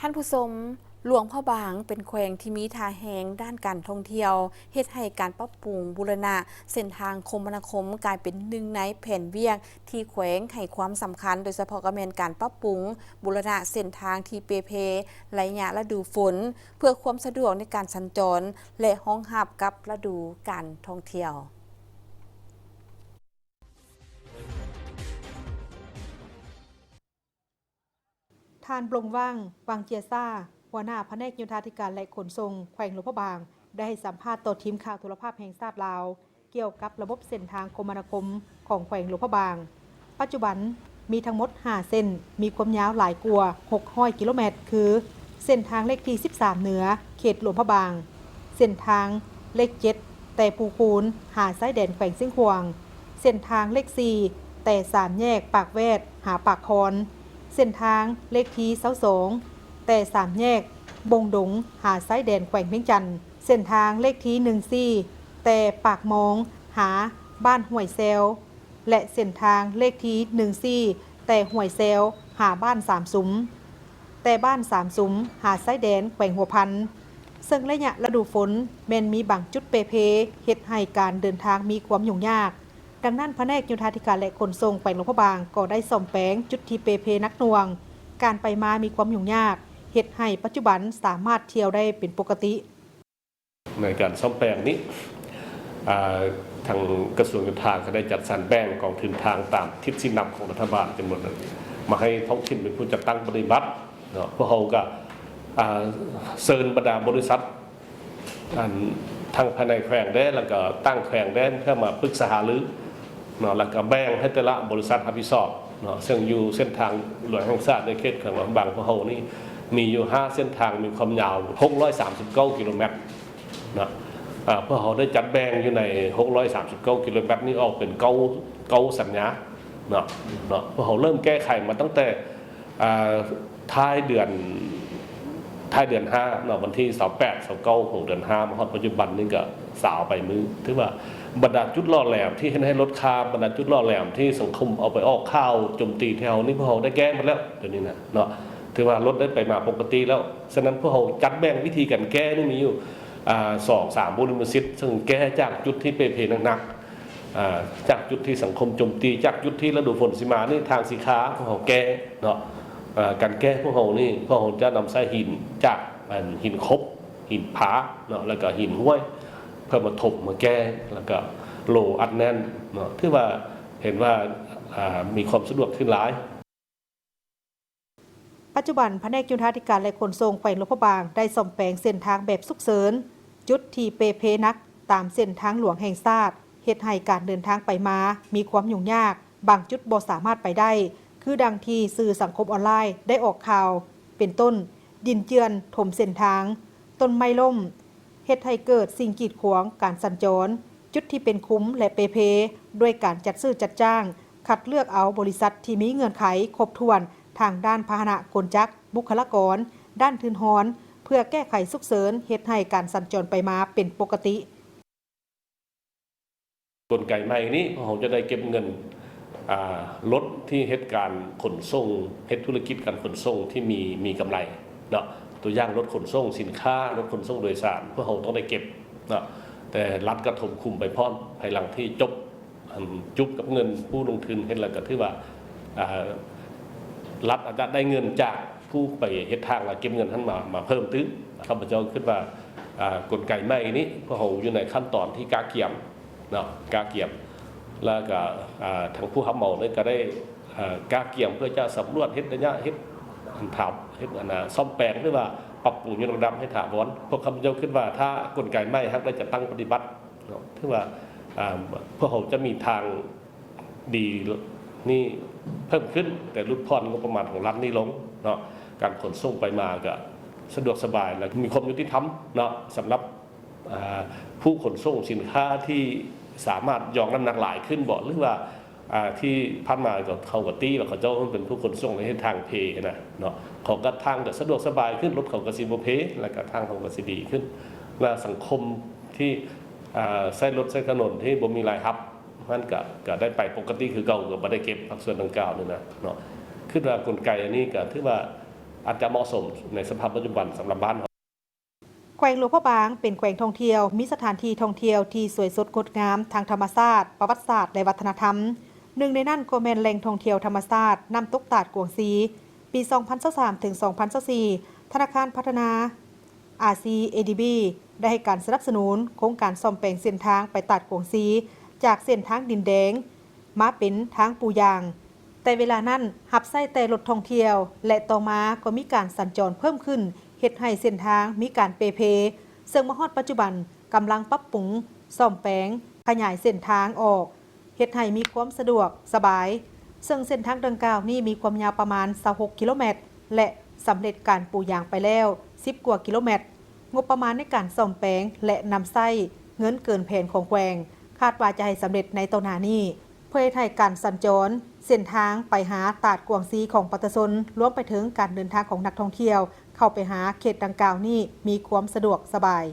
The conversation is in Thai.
ท่านผู้ชมหลวงพ่อบางเป็นแขวงที่มีท่าแหงด้านการท่องเที่ยวเฮ็ดให้การปรับปรุงบูรณะเส้นทางคมนาคมกลายเป็นหนึ่งในแผนเวียกที่แขวงให้ความสำคัญโดยเฉพาะกับแม่นการปรับปรุงบูรณะเส้นทางที่เปเพระยะฤดูฝนเพื่อความสะดวกในการสัญจรและรองรับกับฤดูการท่องเที่ยวท่านปลงว่างวังเจียซ่าหัวหน้าแผนกโยธาธิการและขนส่งแขวงหลวงพระบางได้ให้สัมภาษณ์ต่อทีมข่าวโทรภาพแห่งชาติลาวเกี่ยวกับระบบเส้นทางคมนาคมของแขวงหลวงพระบางปัจจุบันมีทั้งหมด5เส้นมีความยาวหลายกว่า600กิโลเมตรคือเส้นทางเลขที่13เหนือเขตหลวงพระบางเส้นทางเลข7แต่ปูคูนหาซ้ายแดนแขวงเส้นขวางเส้นทางเลข4แต่3แยกปากแวดหาปากคอนเส้นทางเลขที่22แต่3แยกบงดงหาซ้ายแดนแขวงเวียงจันทน์เส้นทางเลขที่14แต่ปากมองหาบ้านห้วยแซวและเส้นทางเลขที่14แต่ห้วยแซวหาบ้าน3สุมแต่บ้าน3สุมหาซ้ายแดนแขวงหัวพันซึ่งระยะฤดูฝนแม้นมีบางจุดเปเพเฮ็ดให้การเดินทางมีความยุ่งยากดังนั้นแผนกโยธาธิการและขนส่งแขวงหลวงพระบางก็ได้ซ่อมแปลงจุดที่เปเพนักหน่วงการไปมามีความยุ่งยากเฮ็ดให้ปัจจุบันสามารถเที่ยวได้เป็นปกติในการซ่อมแปลงนี้ทางกระทรวงการทางก็ได้จัดสรรแบ่งกองทุนทางตามทิศสินนำของรัฐบาลจำนวนหนึ่งมาให้ท้องถิ่นเป็นผู้จัดตั้งปฏิบัติพวกเขาก็เชิญบรรดาบริษัททางภายในแขวงได้แล้วก็ตั้งแขวงได้เพื่อมาปรึกษาหารือแล้วก็แบ่งให้แต่ละบริษัทรับผิดชอบซึ่งอยู่เส้นทางหลวงแห่งชาติในเขตของบางพวกเขานี่มีอยู่5เส้นทางมีความยาว639กิโลเมตรพวกเขาได้จัดแบ่งอยู่ใน639กิโลเมตรนี้ออกเป็นเก้าสัญญาพวกเขาเริ่มแก้ไขมาตั้งแต่ท้ายเดือน5วันที่28 29ของเดือน5มาถึงปัจจุบันนี่ก็สาวไปมือถือว่าบรรดาจุดล่อแหลมที่ให้ลดค่าบรรดาจุดล่อแหลมที่สังคมเอาไปออกข้าวโจมตีแถวนี้พวกเขาได้แก้มาแล้วเดี๋ยวนี้นะถือว่าลดได้ไปมาปกติแล้วฉะนั้นพวกเขาจัดแบ่งวิธีการแก้นี่มีอยู่2-3บุญมสิทธิ์ซึ่งแก้จากจุดที่เปเพหนักๆจากจุดที่สังคมโจมตีจากจุดที่ฤดูฝนสิมานี่ทางสีขาพวกเขาแก้การแก้พวกเขานี่พวกเขาจะนำใส่หินจากหินคบหินผาแล้วก็หินห้วยเพื่อมาถมมาแก้แล้วก็โลอัดแน่นที่ว่าเห็นว่ามีความสะดวกขึ้นหลายปัจจุบันแผนกโยธาธิการและขนส่งแขวงหลวงพระบางได้ซ่อมแปลงเส้นทางแบบฉุกเฉินจุดที่เปเพนักตามเส้นทางหลวงแห่งชาติเฮ็ดให้การเดินทางไปมามีความยุ่งยากบางจุดบ่สามารถไปได้คือดังที่สื่อสังคมออนไลน์ได้ออกข่าวเป็นต้นดินเจือนถมเส้นทางต้นไม้ล่มเฮ็ดให้เกิดสิ่งกีดขวางการสัญจรจุดที่เป็นคุ้มและเปเพด้วยการจัดซื้อจัดจ้างคัดเลือกเอาบริษัทที่มีเงื่อนไขครบถ้วนทางด้านพาหนะกลจักรบุคลากรด้านทืนฮอนเพื่อแก้ไขฉุกเฉินเฮ็ดให้การสัญจรไปมาเป็นปกติกลไกใหม่นี้เราจะได้เก็บเงินรถที่เหตุการณ์ขนส่งเหตุธุรกิจการขนส่งที่มีกำไรตัวอย่างรถขนส่งสินค้ารถขนส่งโดยสารพวกเราต้องได้เก็บแต่รัฐก็ถมคุมไปพร้อมภายหลังที่จุบกับเงินผู้ลงทุนเห็นแล้วก็ถือว่ารัฐอาจจะได้เงินจากผู้ไปเหตุทางแล้วเก็บเงินท่านมาเพิ่มตื้อข้าพเจ้าคิดว่ากลไกใหม่นี้พวกเราอยู่ในขั้นตอนที่กาเกี่ยมแล้วก็ทางผู้รับเหมาเนี่ยก็ได้กาเกี่ยมเพื่อจะสำรวจเฮ็ดระยะเฮ็ดถามเฮ็ดซ่อมแปลงหรือว่าปรับปรุงยนต์ระดับให้ถาวรพวกข้าพเจ้าคิดว่าถ้ากลไกใหม่ครับได้จะตั้งปฏิบัติถือว่าพวกเขาจะมีทางดีนี่เพิ่มขึ้นแต่ลดพรงบประมาณของรัฐนี่ลงการขนส่งไปมาก็สะดวกสบายและมีความยุติธรรมสำหรับผู้ขนส่งสินค้าที่สามารถยองน้ำหนักหลายขึ้นบ่หรือว่าที่พันมากับเขากับตี้ว่าเขาเจ้าเป็นผู้ขนส่งในทางเพเขาก็ทางก็สะดวกสบายขึ้นรถเขาก็สิบเพแล้วก็ทางเขาก็สิดีขึ้นและสังคมที่ใช้รถใช้ถนนที่บ่มีรายรับมันก็ได้ไปปกติคือเก่าก็บ่ได้เก็บภาคส่วนดังกล่าวนี่นะขึ้นว่ากลไกอันนี้ก็ถือว่า อาจจะเหมาะสมในสภาพปัจจุบันสำหรับบ้านเรา แขวงหลวงพระบางเป็นแขวงท่องเที่ยวมีสถานที่ท่องเที่ยวที่สวยสดงดงามทางธรรมชาติประวัติศาสตร์และวัฒนธรรมหนึ่งในนั้นก็แม่นแหล่งท่องเที่ยวธรรมชาติน้ำตกตาดกวงซีปี 2023 ถึง 2024 ธนาคารพัฒนา RCADB ได้ให้การสนับสนุนโครงการซ่อมแปลงเส้นทางไปตาดกวงซีจากเส้นทางดินแดงมาเป็นทางปูยางแต่เวลานั้นหับไส้แต่รถท่องเที่ยวและต่อมาก็มีการสัญจรเพิ่มขึ้นเฮ็ดให้เส้นทางมีการเปเพซึ่งมาฮอดปัจจุบันกำลังปรับปรุงซ่อมแปลงขยายเส้นทางออกเฮ็ดให้มีความสะดวกสบายซึ่งเส้นทางดังกล่าวนี้มีความยาวประมาณ26กิโลเมตรและสำเร็จการปูยางไปแล้ว10กว่ากิโลเมตรงบประมาณในการซ่อมแปลงและนำไส้เงินเกินแผนของแขวงคาดว่าจะให้สำเร็จในต้นหน้านี้เพื่อให้การสัญจรเส้นทางไปหาตาดกวงซีของประชาชนรวมไปถึงการเดินทางของนักท่องเที่ยวเข้าไปหาเขตดังกล่าวนี้มีความสะดวกสบาย